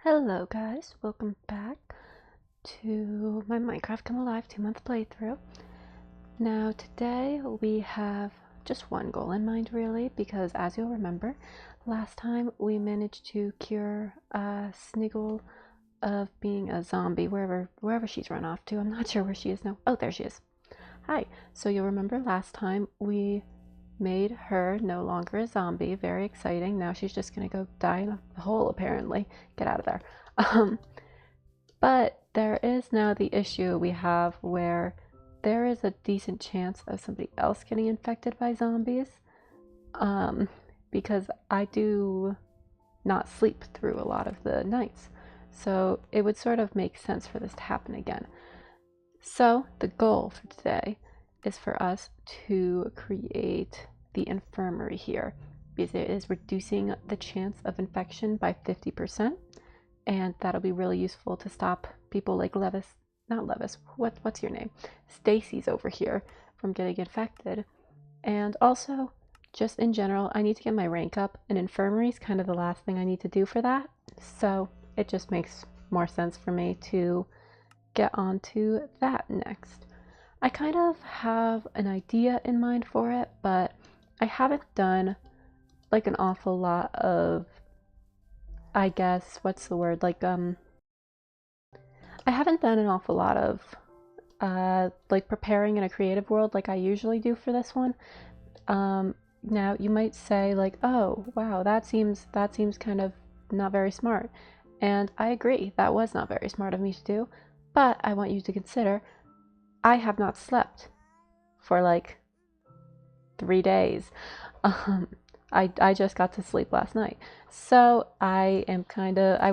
Hello guys, welcome back to my Minecraft Come Alive 2-month playthrough. Now today we have just one goal in mind really, because as you'll remember, last time we managed to cure Sniggle of being a zombie wherever she's run off to. I'm not sure where she is now. Oh, there she is. Hi. So you'll remember last time we made her no longer a zombie. Very exciting. Now she's just gonna go die in a hole apparently. Get out of there. But there is now the issue we have where there is a decent chance of somebody else getting infected by zombies. Because I do not sleep through a lot of the nights. So it would sort of make sense for this to happen again. So the goal for today is for us to create the infirmary here, because it is reducing the chance of infection by 50%, and that'll be really useful to stop people like what's your name? Stacy's over here from getting infected. And also, just in general, I need to get my rank up, and infirmary is kind of the last thing I need to do for that, so it just makes more sense for me to get onto that next. I kind of have an idea in mind for it, but I haven't done like an awful lot of, I guess, what's the word? I haven't done an awful lot of like preparing in a creative world like I usually do for this one. Now you might say like, oh wow, that seems kind of not very smart. And I agree, that was not very smart of me to do, but I want you to consider I have not slept for like 3 days. I just got to sleep last night. So I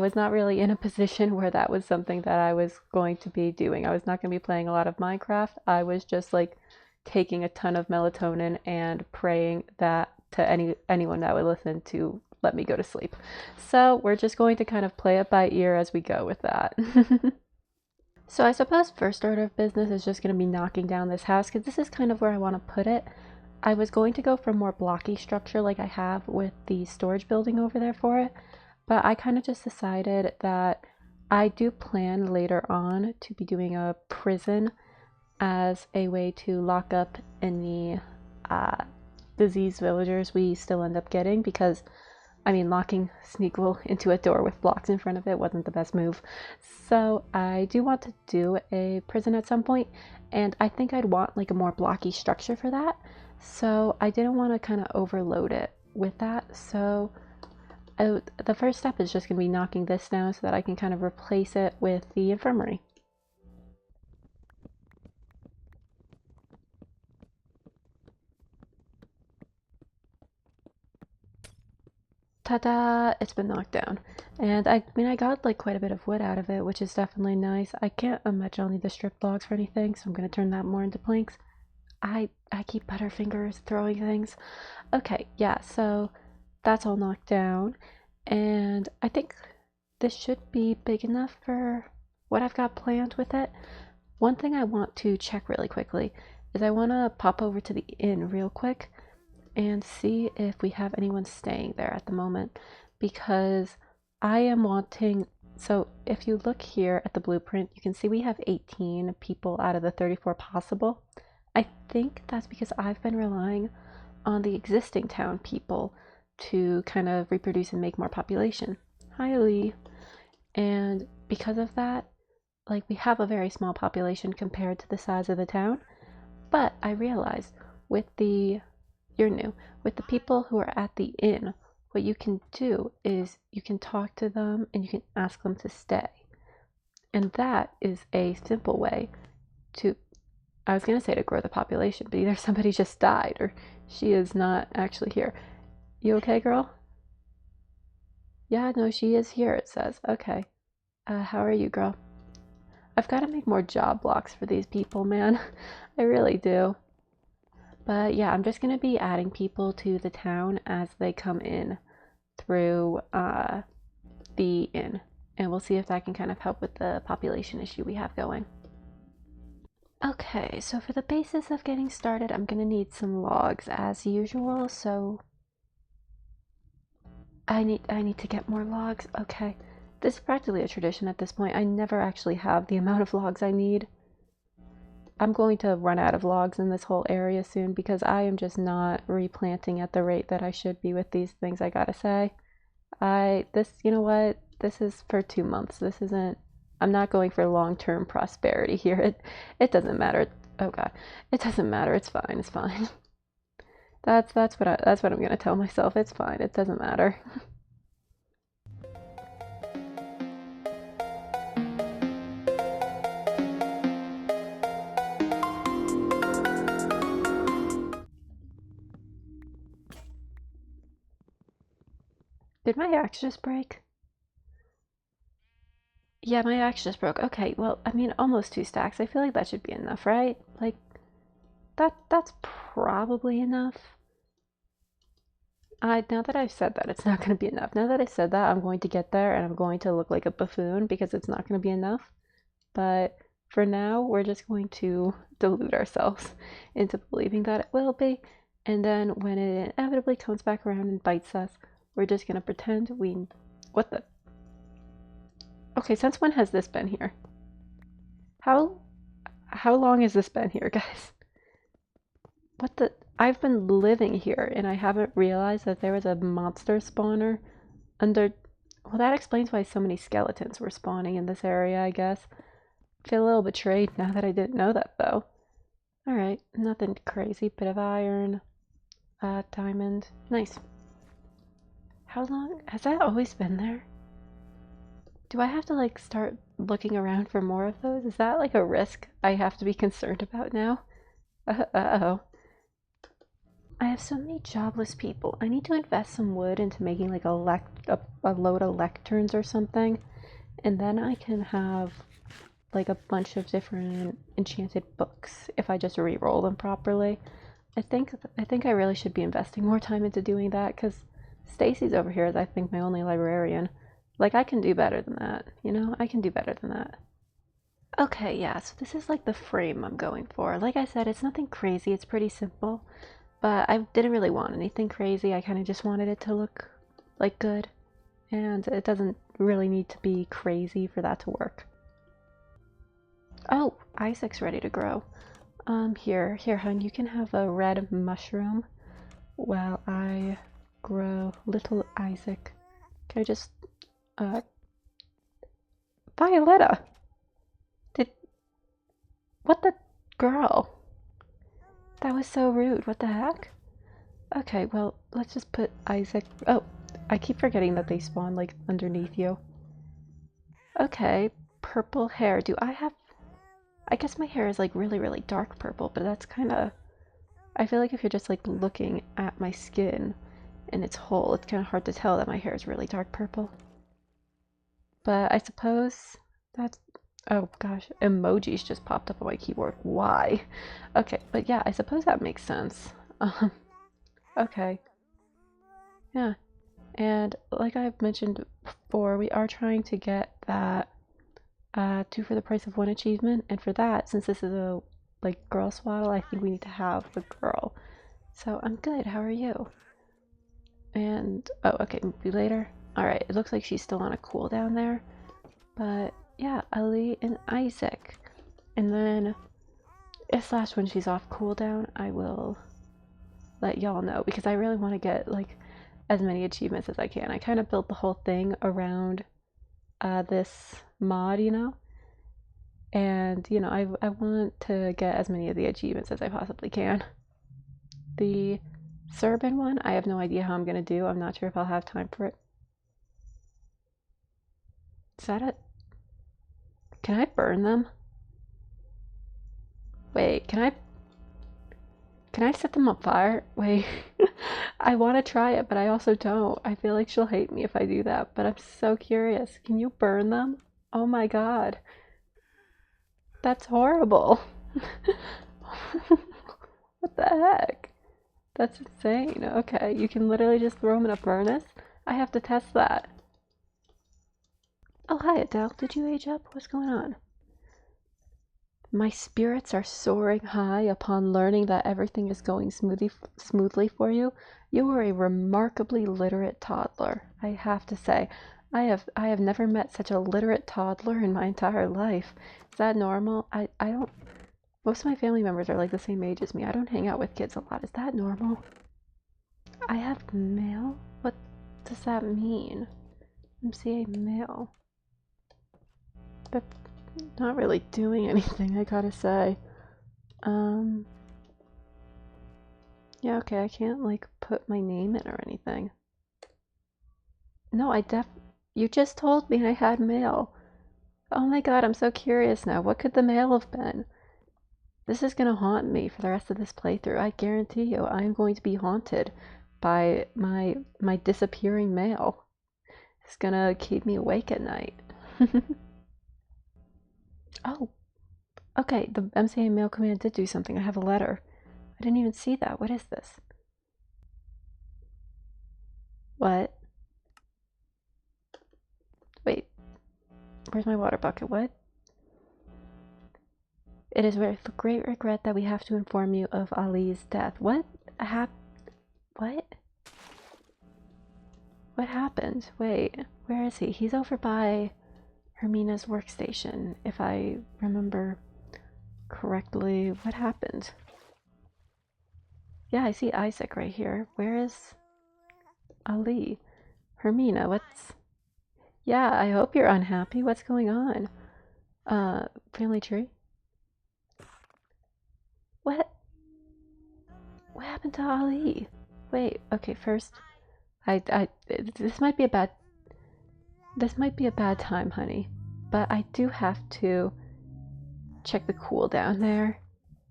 was not really in a position where that was something that I was going to be doing. I was not going to be playing a lot of Minecraft. I was just like taking a ton of melatonin and praying that to anyone that would listen to let me go to sleep. So we're just going to kind of play it by ear as we go with that. So I suppose first order of business is just going to be knocking down this house, because this is kind of where I want to put it. I was going to go for more blocky structure like I have with the storage building over there for it, but I kind of just decided that I do plan later on to be doing a prison as a way to lock up any diseased villagers we still end up getting, because I mean, locking Sneakle into a door with blocks in front of it wasn't the best move. So I do want to do a prison at some point, and I think I'd want like a more blocky structure for that. So I didn't want to kind of overload it with that. So the first step is just going to be knocking this down so that I can kind of replace it with the infirmary. Ta-da! It's been knocked down. And I mean, I got like quite a bit of wood out of it, which is definitely nice. I can't imagine I'll need the strip logs for anything, so I'm going to turn that more into planks. I keep butterfingers throwing things. Okay, yeah, so that's all knocked down. And I think this should be big enough for what I've got planned with it. One thing I want to check really quickly is I want to pop over to the inn real quick and see if we have anyone staying there at the moment, because I am wanting, so if you look here at the blueprint, you can see we have 18 people out of the 34 possible. I think that's because I've been relying on the existing town people to kind of reproduce and make more population. Hi, Lee. And because of that, like, we have a very small population compared to the size of the town. But I realized with the you're new, with the people who are at the inn, what you can do is you can talk to them and you can ask them to stay. And that is a simple way to, I was going to say to grow the population, but either somebody just died or she is not actually here. You okay, girl? Yeah, no, she is here, it says. Okay. How are you, girl? I've got to make more job blocks for these people, man. I really do. But yeah, I'm just going to be adding people to the town as they come in through the inn. And we'll see if that can kind of help with the population issue we have going. Okay, so for the basis of getting started, I'm going to need some logs as usual. So I need to get more logs. Okay, This is practically a tradition at this point. I never actually have the amount of logs I need. I'm going to run out of logs in this whole area soon because I am just not replanting at the rate that I should be with these things, I gotta say. You know what? This is for 2 months. This isn't, I'm not going for long-term prosperity here. It doesn't matter. Oh God. It doesn't matter. It's fine. It's fine. That's what I'm gonna tell myself. It's fine. It doesn't matter. Did my axe just break? Yeah, my axe just broke. Okay, well, I mean, almost 2 stacks. I feel like that should be enough, right? Like, that's probably enough. Now that I've said that, it's not going to be enough. Now that I said that, I'm going to get there and I'm going to look like a buffoon because it's not going to be enough. But for now, we're just going to delude ourselves into believing that it will be. And then when it inevitably comes back around and bites us, we're just going to pretend we... What the... Okay, since when has this been here? How long has this been here, guys? What the... I've been living here and I haven't realized that there was a monster spawner under... Well, that explains why so many skeletons were spawning in this area, I guess. I feel a little betrayed now that I didn't know that, though. Alright, nothing crazy. Bit of iron. Diamond. Nice. How long? Has that always been there? Do I have to, like, start looking around for more of those? Is that, like, a risk I have to be concerned about now? Uh-oh. I have so many jobless people. I need to invest some wood into making, like, a load of lecterns or something. And then I can have, like, a bunch of different enchanted books if I just re-roll them properly. I think I really should be investing more time into doing that, because Stacy's over here is, I think, my only librarian. Like, I can do better than that, you know? I can do better than that. Okay, yeah, so this is like the frame I'm going for. Like I said, it's nothing crazy, it's pretty simple, but I didn't really want anything crazy. I kind of just wanted it to look, like, good, and it doesn't really need to be crazy for that to work. Oh, Isaac's ready to grow. Here, hun, you can have a red mushroom while I grow little Isaac. Can I just, Violetta! What the, girl? That was so rude, what the heck? Okay, well, let's just put Isaac, oh, I keep forgetting that they spawn, like, underneath you. Okay, purple hair, I guess my hair is, like, really, really dark purple, but that's kinda, I feel like if you're just, like, looking at my skin and it's whole, it's kinda hard to tell that my hair is really dark purple. But I suppose that's... Oh gosh, emojis just popped up on my keyboard. Why? Okay, but yeah, I suppose that makes sense. Okay. Yeah. And like I've mentioned before, we are trying to get that 2 for the price of 1 achievement. And for that, since this is a, like, girl swaddle, I think we need to have the girl. So I'm good. How are you? And, oh, okay, maybe later. Alright, it looks like she's still on a cooldown there. But yeah, Ali and Isaac. And then, if slash when she's off cooldown, I will let y'all know, because I really want to get, like, as many achievements as I can. I kind of built the whole thing around this mod, you know? And, you know, I want to get as many of the achievements as I possibly can. The Serban one, I have no idea how I'm going to do. I'm not sure if I'll have time for it. Is that it? Can I burn them? Wait, can I set them on fire? Wait, I want to try it, but I also don't. I feel like she'll hate me if I do that, but I'm so curious. Can you burn them? Oh my god. That's horrible. What the heck? That's insane. Okay, you can literally just throw them in a furnace? I have to test that. Oh, hi, Adele. Did you age up? What's going on? My spirits are soaring high upon learning that everything is going smoothly for you. You are a remarkably literate toddler, I have to say. I have never met such a literate toddler in my entire life. Is that normal? I don't. Most of my family members are like the same age as me. I don't hang out with kids a lot. Is that normal? I have mail? What does that mean? MCA mail. That's not really doing anything, I gotta say. Yeah, okay, I can't like put my name in or anything. No, you just told me I had mail. Oh my god, I'm so curious now. What could the mail have been? This is gonna haunt me for the rest of this playthrough. I guarantee you, I'm going to be haunted by my disappearing mail. It's gonna keep me awake at night. Oh, okay, the MCA mail command did do something. I have a letter. I didn't even see that. What is this? What? Wait, where's my water bucket? What? It is with great regret that we have to inform you of Ali's death. What? What? What happened? Wait, where is he? He's over by Hermina's workstation, if I remember correctly. What happened? Yeah, I see Isaac right here. Where is Ali? Hermina, what's... Yeah, I hope you're unhappy. What's going on? Family tree? What? What happened to Ali? Wait, okay, first, this might be a bad, time, honey, but I do have to check the cooldown there.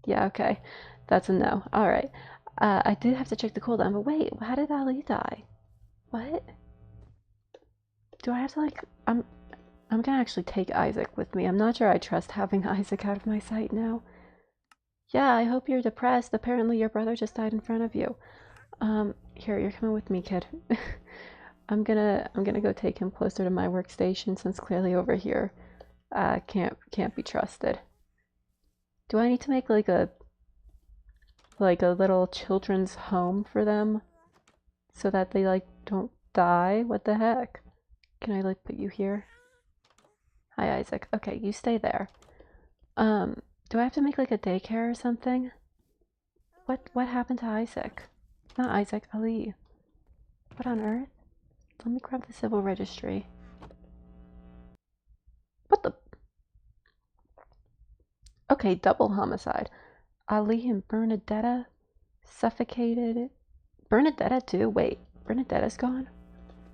Yeah, okay, that's a no. All right, I did have to check the cooldown, but wait, how did Ali die? What? Do I have to like? I'm gonna actually take Isaac with me. I'm not sure I trust having Isaac out of my sight now. Yeah, I hope you're depressed. Apparently your brother just died in front of you. Here, you're coming with me, kid. I'm gonna go take him closer to my workstation since clearly over here can't be trusted. Do I need to make like a little children's home for them so that they like don't die? What the heck? Can I like put you here? Hi, Isaac. Okay, you stay there. Do I have to make like a daycare or something? What happened to Isaac? Not Isaac, Ali. What on earth? Let me grab the civil registry. What the? Okay, double homicide. Ali and Bernadetta suffocated. Bernadetta too? Wait, Bernadetta's gone?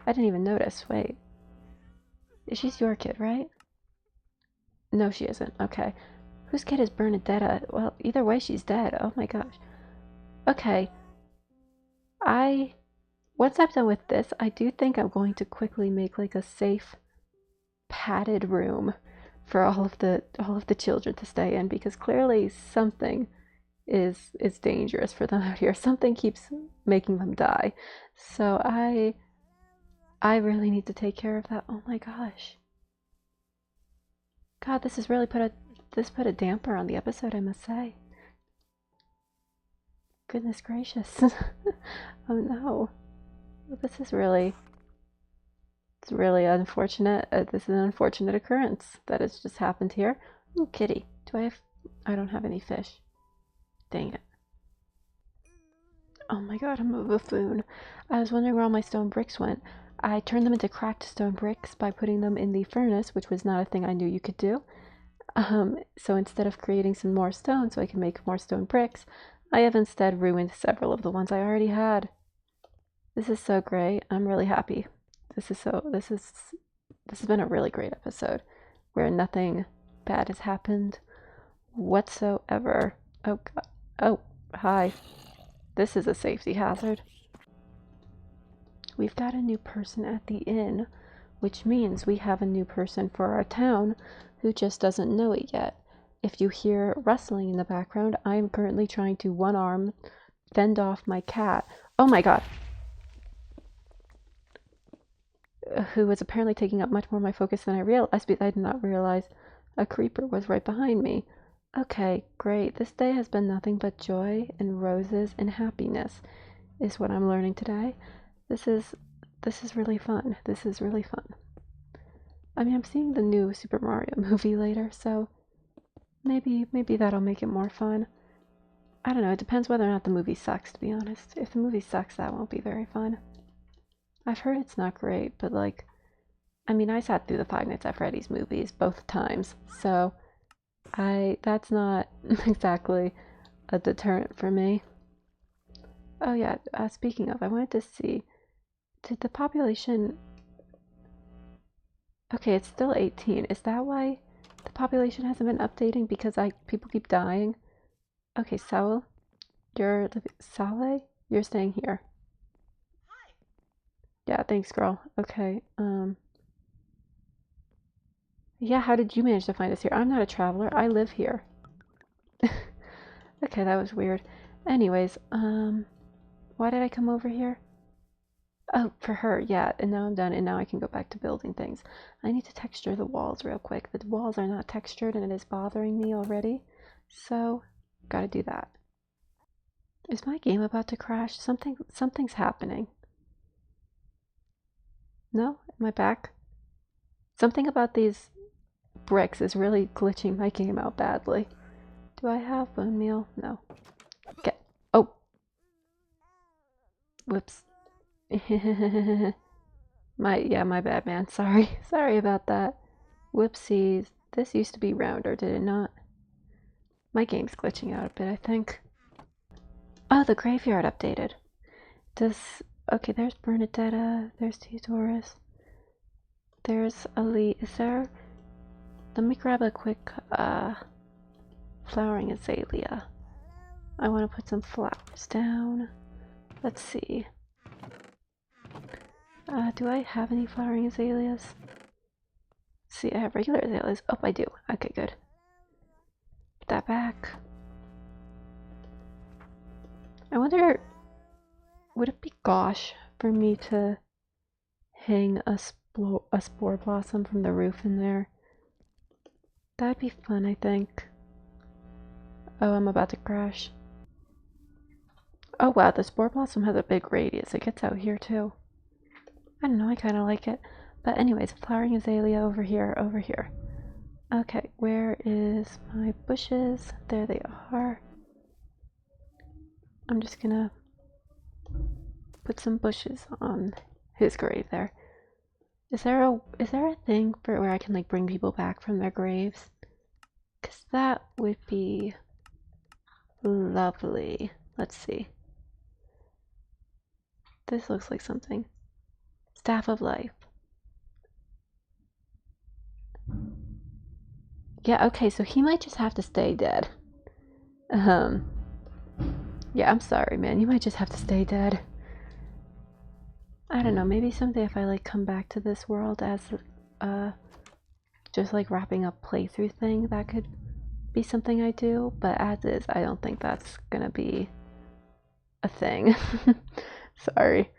I didn't even notice. Wait. She's your kid, right? No, she isn't. Okay. Whose kid is Bernadetta? Well, either way, she's dead. Oh my gosh. Okay. Once I'm done with this, I do think I'm going to quickly make like a safe, padded room for all of the children to stay in because clearly something is dangerous for them out here. Something keeps making them die. So I really need to take care of that. Oh my gosh. God, this has really put a damper on the episode, I must say. Goodness gracious. Oh no. This is really it's really unfortunate. This is an unfortunate occurrence that has just happened here. Ooh, kitty. I don't have any fish. Dang it. Oh my god, I'm a buffoon. I was wondering where all my stone bricks went. I turned them into cracked stone bricks by putting them in the furnace, which was not a thing I knew you could do. So instead of creating some more stone so I can make more stone bricks, I have instead ruined several of the ones I already had. This is so great. I'm really happy. This has been a really great episode where nothing bad has happened whatsoever. Oh god. Oh, hi. This is a safety hazard. We've got a new person at the inn, which means we have a new person for our town who just doesn't know it yet. If you hear rustling in the background, I'm currently trying to one-arm fend off my cat. Oh my god. Who was apparently taking up much more of my focus than I realized. I did not realize a creeper was right behind me. Okay, great. This day has been nothing but joy and roses and happiness is what I'm learning today. This is really fun. This is really fun. I mean, I'm seeing the new Super Mario movie later, so maybe that'll make it more fun. I don't know, it depends whether or not the movie sucks, to be honest. If the movie sucks, that won't be very fun. I've heard it's not great, but like, I mean, I sat through the Five Nights at Freddy's movies both times, so that's not exactly a deterrent for me. Oh yeah, speaking of, I wanted to see, did the population... Okay, it's still 18. Is that why the population hasn't been updating? Because people keep dying? Okay, Saul, Saleh, you're staying here. Yeah, thanks, girl. Okay, yeah, how did you manage to find us here? I'm not a traveler. I live here. Okay, that was weird. Anyways, why did I come over here? Oh, for her, yeah, and now I'm done, and now I can go back to building things. I need to texture the walls real quick. The walls are not textured, and it is bothering me already, so gotta do that. Is my game about to crash? Something's happening. No? Am I back? Something about these bricks is really glitching my game out badly. Do I have bone meal? No. Okay. Oh! Whoops. My bad, man. Sorry. Sorry about that. Whoopsies. This used to be rounder, did it not? My game's glitching out a bit, I think. Oh, the graveyard updated. Okay, there's Bernadetta. There's Theodorus. There's Ali. Is there... Let me grab a quick, flowering azalea. I want to put some flowers down. Let's see. Do I have any flowering azaleas? See, I have regular azaleas. Oh, I do. Okay, good. Put that back. I wonder, would it be gosh for me to hang a spore blossom from the roof in there? That'd be fun, I think. Oh, I'm about to crash. Oh wow, the spore blossom has a big radius. It gets out here too. I don't know, I kind of like it. But anyways, flowering azalea over here, over here. Okay, where is my bushes? There they are. I'm just gonna put some bushes on his grave there. Is there a thing for where I can like bring people back from their graves? Cause that would be lovely. Let's see. This looks like something. Staff of Life. Yeah, okay, so he might just have to stay dead. Yeah, I'm sorry, man. You might just have to stay dead. I don't know, maybe someday if I like come back to this world as just like wrapping up playthrough thing, that could be something I do, but as is, I don't think that's gonna be a thing. Sorry.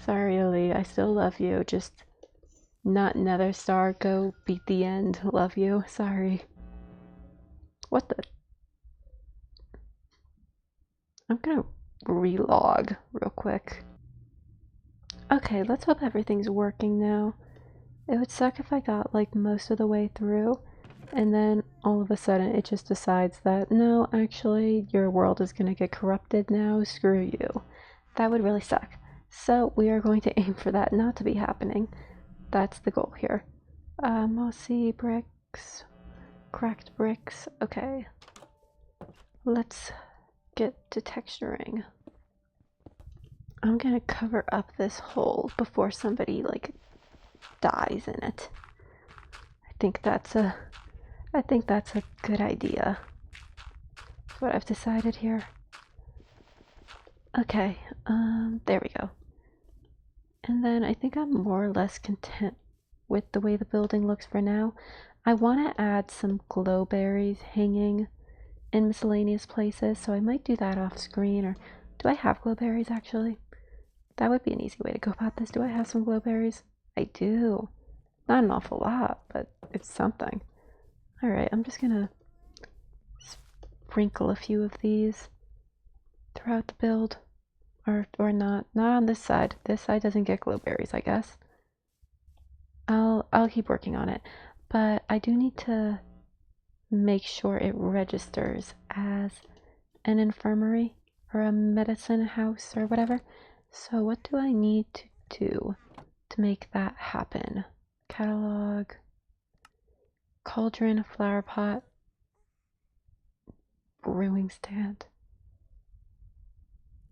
Sorry, Ali. I still love you. Just not Nether Star. Go beat the end. Love you. Sorry. What the? I'm gonna relog real quick. Okay, let's hope everything's working now. It would suck if I got like most of the way through and then all of a sudden it just decides that no, actually your world is gonna get corrupted now, screw you. That would really suck. So we are going to aim for that not to be happening. That's the goal here. Mossy bricks, cracked bricks. Okay, let's get to texturing. I'm gonna cover up this hole before somebody like dies in it. I think that's a good idea. That's what I've decided here. Okay, there we go. And then I think I'm more or less content with the way the building looks for now. I want to add some glow berries hanging in miscellaneous places, so I might do that off screen. Or do I have glow berries actually? That would be an easy way to go about this. Do I have some glow berries? I do. Not an awful lot, but it's something. Alright, I'm just gonna sprinkle a few of these throughout the build. Or not. Not on this side. This side doesn't get glow berries, I guess. I'll keep working on it. But I do need to make sure it registers as an infirmary or a medicine house or whatever. So what do I need to do to make that happen? Catalog, cauldron, flower pot, brewing stand.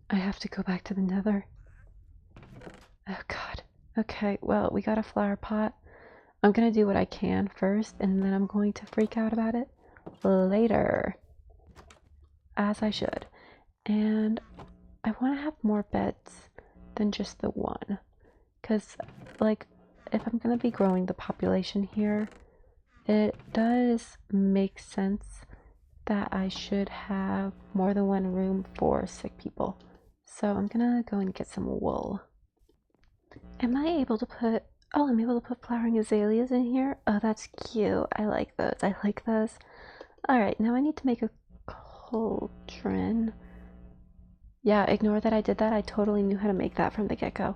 I have to go back to the nether. Oh god. Okay, well, we got a flower pot. I'm gonna do what I can first, and then I'm going to freak out about it later. As I should. And I want to have more beds than just the one. Because, like, if I'm gonna be growing the population here, it does make sense that I should have more than one room for sick people. So I'm gonna go and get some wool. Am I able to put... Oh, I'm able to put flowering azaleas in here? Oh, that's cute. I like those. I like those. Alright, now I need to make a cauldron. Yeah, ignore that I did that. I totally knew how to make that from the get-go.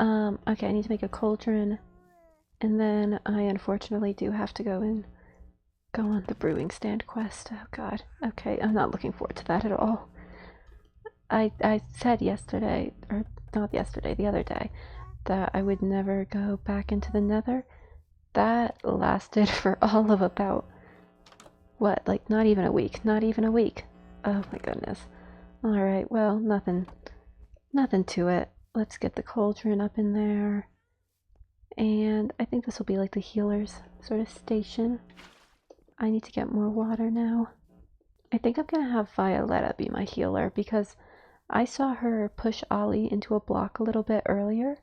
Okay, I need to make a cauldron. And then I unfortunately do have to go on the brewing stand quest. Oh god. Okay, I'm not looking forward to that at all. I said yesterday, or not yesterday, the other day, that I would never go back into the nether. That lasted for all of about, what, like not even a week. Not even a week. Oh my goodness. Alright, well, nothing to it. Let's get the cauldron up in there. And I think this will be like the healer's sort of station. I need to get more water now. I think I'm gonna have Violetta be my healer because I saw her push Ollie into a block a little bit earlier.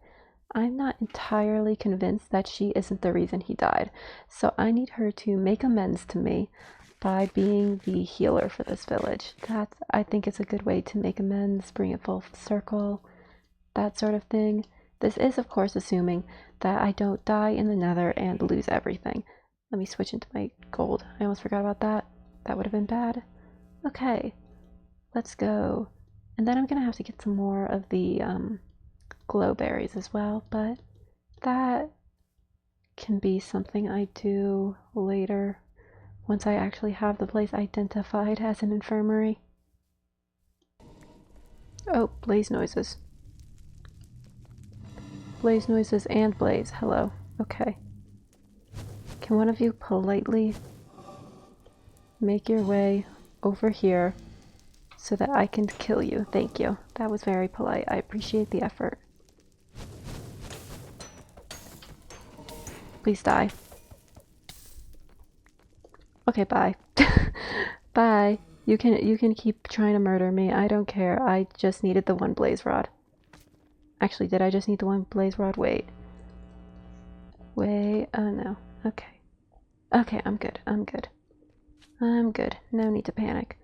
I'm not entirely convinced that she isn't the reason he died. So I need her to make amends to me by being the healer for this village. I think it's a good way to make amends, bring it full circle, that sort of thing. This is, of course, assuming that I don't die in the nether and lose everything. Let me switch into my gold. I almost forgot about that. That would have been bad. Okay, let's go. And then I'm gonna have to get some more of the glow berries as well, but that can be something I do later once I actually have the place identified as an infirmary. Oh, blaze noises. Blaze noises and blaze. Hello. Okay. Can one of you politely make your way over here so that I can kill you? Thank you. That was very polite. I appreciate the effort. Please die. Okay, bye. Bye. You can keep trying to murder me. I don't care. I just needed the one blaze rod. Actually, did I just need the one blaze rod? Wait. Wait. Oh no. Okay. Okay, I'm good. I'm good. I'm good. No need to panic.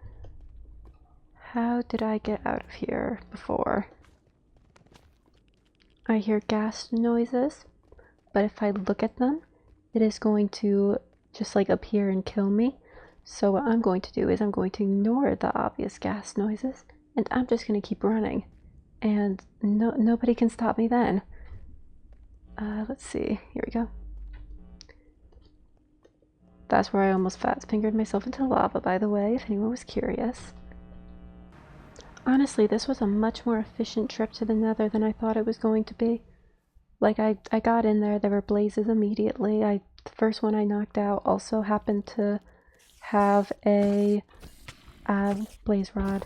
How did I get out of here before? I hear gas noises, but if I look at them, it is going to just like appear and kill me. So what I'm going to do is I'm going to ignore the obvious gas noises, and I'm just going to keep running. And nobody can stop me then. Let's see. Here we go. That's where I almost fat-fingered myself into lava, by the way, if anyone was curious. Honestly, this was a much more efficient trip to the nether than I thought it was going to be. Like, I got in there were blazes immediately. The first one I knocked out also happened to have a blaze rod.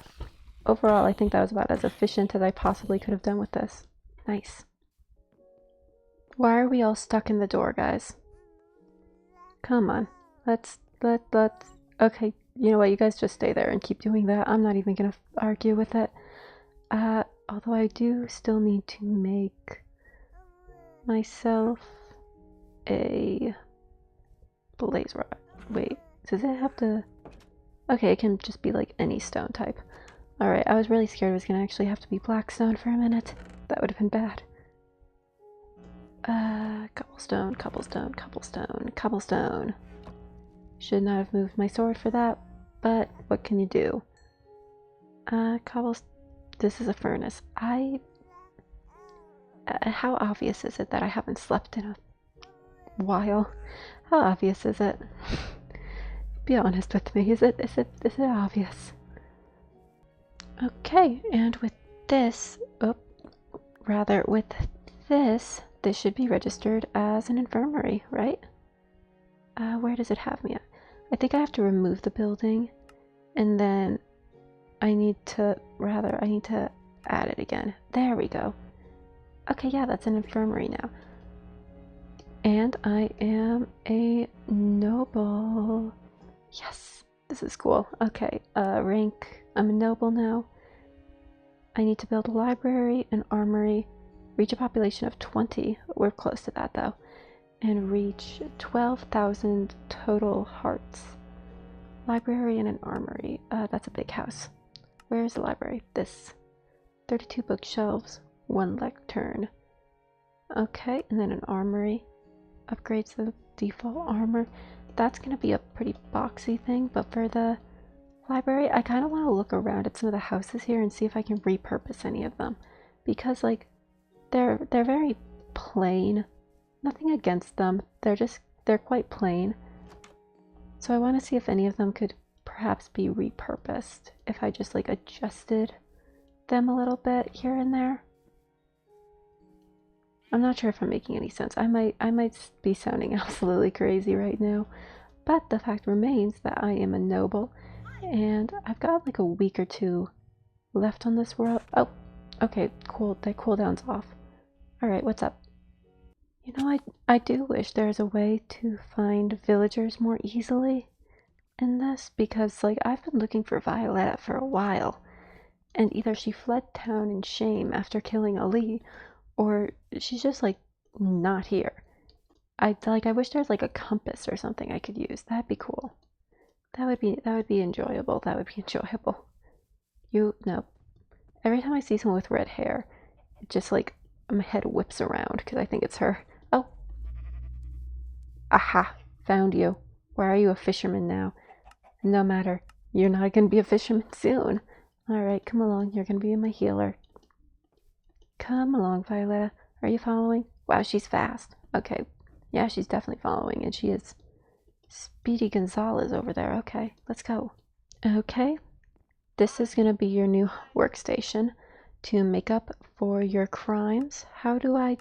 Overall, I think that was about as efficient as I possibly could have done with this. Nice. Why are we all stuck in the door, guys? Come on. Let's... Okay, you know what? You guys just stay there and keep doing that. I'm not even gonna argue with it. Although I do still need to make myself a blaze rod. Wait, does it have to... Okay, it can just be like any stone type. Alright, I was really scared it was gonna actually have to be blackstone for a minute. That would have been bad. Cobblestone, cobblestone, cobblestone, cobblestone. Should not have moved my sword for that, but what can you do? This is a furnace. How obvious is it that I haven't slept in a while. How obvious is it? Be honest with me. Is it obvious? Okay, and with this, with this should be registered as an infirmary, right? Where does it have me at? I think I have to remove the building, and then I need to add it again. There we go. Okay, yeah, that's an infirmary now. And I am a noble. Yes, this is cool. Okay, rank. I'm a noble now. I need to build a library, an armory, reach a population of 20. We're close to that though. And reach 12,000 total hearts. Library and an armory. That's a big house. Where is the library? This. 32 bookshelves, 1 lectern. Okay, and then an armory. Upgrades the default armor. That's gonna be a pretty boxy thing, but for the library, I kind of want to look around at some of the houses here and see if I can repurpose any of them, because like they're very plain. Nothing against them. They're quite plain. So I want to see if any of them could perhaps be repurposed if I just like adjusted them a little bit here and there. I'm not sure if I'm making any sense. I might be sounding absolutely crazy right now, but the fact remains that I am a noble, and I've got like a week or two left on this world. Oh, okay, cool. That cooldown's off. All right, what's up? You know, I do wish there's a way to find villagers more easily in this, because like I've been looking for Violetta for a while, and either she fled town in shame after killing Ali, or she's just like not here. I wish there's like a compass or something I could use. That'd be cool. That would be enjoyable. That would be enjoyable. No. Every time I see someone with red hair, it just like my head whips around because I think it's her. Oh. Aha. Found you. Why are you a fisherman now? No matter. You're not gonna be a fisherman soon. Alright, come along. You're gonna be my healer. Come along, Violetta. Are you following? Wow, she's fast. Okay. Yeah, she's definitely following, and she is Speedy Gonzalez over there. Okay, let's go. Okay. This is going to be your new workstation to make up for your crimes. How do I...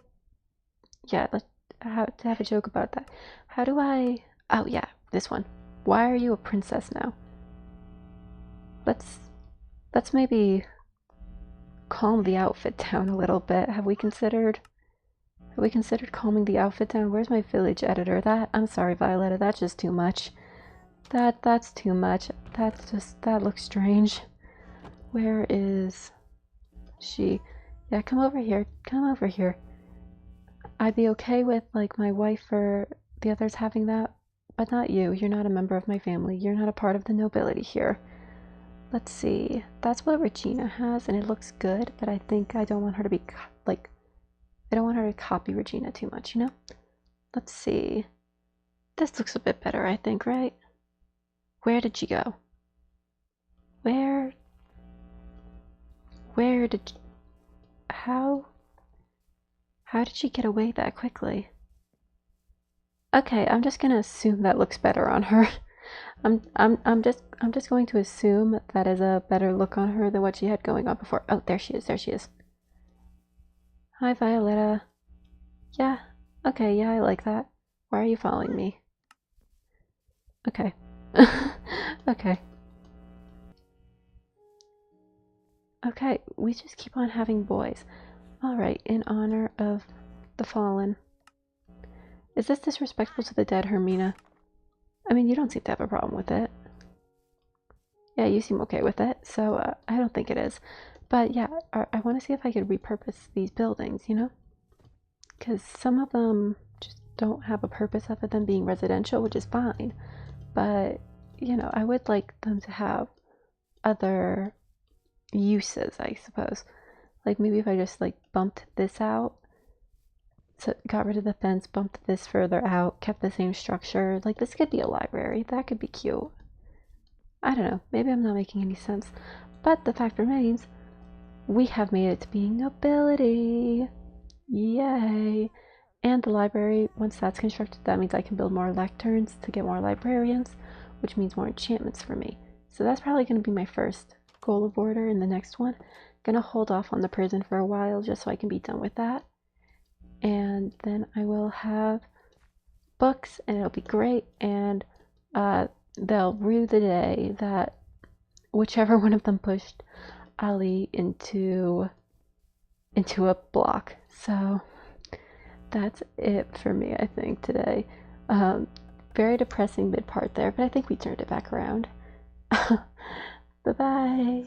Yeah, let's have a joke about that. How do I... Oh, yeah, this one. Why are you a princess now? Let's maybe calm the outfit down a little bit. Have we considered calming the outfit down? Where's my village editor? I'm sorry, Violetta, that's just too much. That's too much. That looks strange. Where is she? Yeah, come over here. Come over here. I'd be okay with like my wife or the others having that, but not you. You're not a member of my family. You're not a part of the nobility here. Let's see. That's what Regina has, and it looks good, but I think I don't want her to be like, I don't want her to copy Regina too much, you know? Let's see. This looks a bit better, I think, right? Where did she go? Where did... How did she get away that quickly? Okay, I'm just gonna assume that looks better on her. I'm just going to assume that is a better look on her than what she had going on before. Oh, there she is. Hi, Violetta. Yeah, okay, yeah, I like that. Why are you following me? Okay. Okay. Okay, we just keep on having boys. Alright, in honor of the fallen. Is this disrespectful to the dead, Hermina? I mean, you don't seem to have a problem with it. Yeah, you seem okay with it, so I don't think it is. But yeah, I want to see if I could repurpose these buildings, you know? Because some of them just don't have a purpose other than being residential, which is fine. But, you know, I would like them to have other uses, I suppose. Like maybe if I just like bumped this out, so got rid of the fence, bumped this further out, kept the same structure. Like this could be a library. That could be cute. I don't know. Maybe I'm not making any sense. But the fact remains, we have made it to being nobility. Yay. And the library, once that's constructed, that means I can build more lecterns to get more librarians, which means more enchantments for me. So that's probably going to be my first goal of order in the next one. Gonna hold off on the prison for a while just so I can be done with that. And then I will have books and it'll be great. And they'll rue the day that whichever one of them pushed Ali into a block. So that's it for me, I think, today. Very depressing mid part there, but I think we turned it back around. Bye bye.